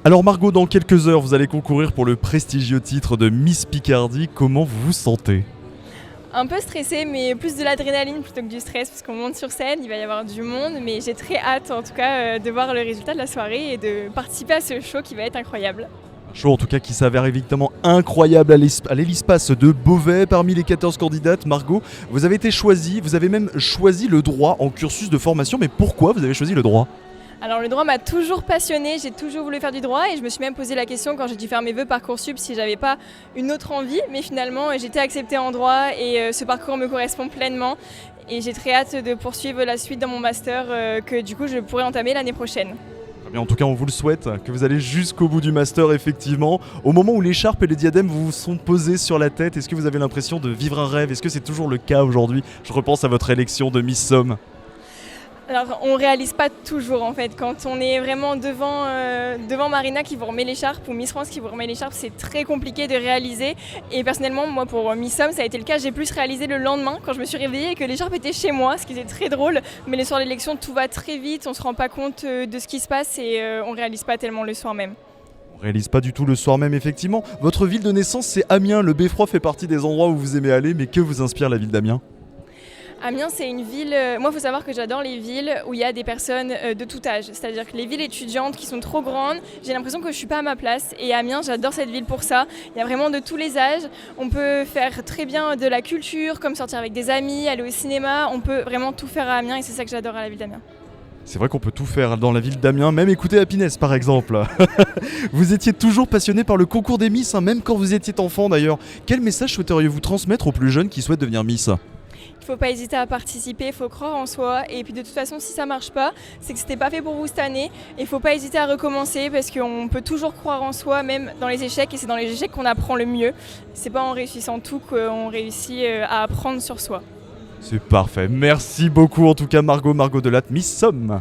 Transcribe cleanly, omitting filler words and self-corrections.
Alors Margot, dans quelques heures, vous allez concourir pour le prestigieux titre de Miss Picardie. Comment vous vous sentez ? Un peu stressée, mais plus de l'adrénaline plutôt que du stress, parce qu'on monte sur scène, il va y avoir du monde, mais j'ai très hâte en tout cas de voir le résultat de la soirée et de participer à ce show qui va être incroyable. Un show en tout cas qui s'avère évidemment incroyable à l'Hélispace de Beauvais. Parmi les 14 candidates, Margot, vous avez été choisie, vous avez même choisi le droit en cursus de formation, mais pourquoi vous avez choisi le droit ? Alors le droit m'a toujours passionnée, j'ai toujours voulu faire du droit et je me suis même posé la question quand j'ai dû faire mes vœux Parcoursup si j'avais pas une autre envie, mais finalement j'ai été acceptée en droit et ce parcours me correspond pleinement et j'ai très hâte de poursuivre la suite dans mon master que du coup je pourrai entamer l'année prochaine. Très bien, en tout cas on vous le souhaite, que vous allez jusqu'au bout du master effectivement. Au moment où l'écharpe et les diadèmes vous sont posés sur la tête, est-ce que vous avez l'impression de vivre un rêve ? Est-ce que c'est toujours le cas aujourd'hui ? Je repense à votre élection de Miss Somme. Alors on réalise pas toujours en fait, quand on est vraiment devant Marina qui vous remet l'écharpe ou Miss France qui vous remet l'écharpe, c'est très compliqué de réaliser et personnellement moi pour Miss Somme ça a été le cas, j'ai plus réalisé le lendemain quand je me suis réveillée et que l'écharpe était chez moi, ce qui était très drôle, mais le soir de l'élection tout va très vite, on se rend pas compte de ce qui se passe et on réalise pas tellement le soir même. On réalise pas du tout le soir même effectivement. Votre ville de naissance c'est Amiens, le Beffroi fait partie des endroits où vous aimez aller, mais que vous inspire la ville d'Amiens ? Amiens, c'est une ville, moi il faut savoir que j'adore les villes où il y a des personnes de tout âge, c'est-à-dire que les villes étudiantes qui sont trop grandes, j'ai l'impression que je suis pas à ma place et Amiens, j'adore cette ville pour ça, il y a vraiment de tous les âges, on peut faire très bien de la culture, comme sortir avec des amis, aller au cinéma, on peut vraiment tout faire à Amiens et c'est ça que j'adore à la ville d'Amiens. C'est vrai qu'on peut tout faire dans la ville d'Amiens, même écouter Happiness par exemple. Vous étiez toujours passionné par le concours des Miss, même quand vous étiez enfant d'ailleurs. Quel message souhaiteriez-vous transmettre aux plus jeunes qui souhaitent devenir Miss ? Il ne faut pas hésiter à participer, il faut croire en soi et puis de toute façon si ça ne marche pas, c'est que c'était pas fait pour vous cette année et il ne faut pas hésiter à recommencer parce qu'on peut toujours croire en soi même dans les échecs et c'est dans les échecs qu'on apprend le mieux. C'est pas en réussissant tout qu'on réussit à apprendre sur soi. C'est parfait, merci beaucoup en tout cas Margot Delatte, Miss Somme.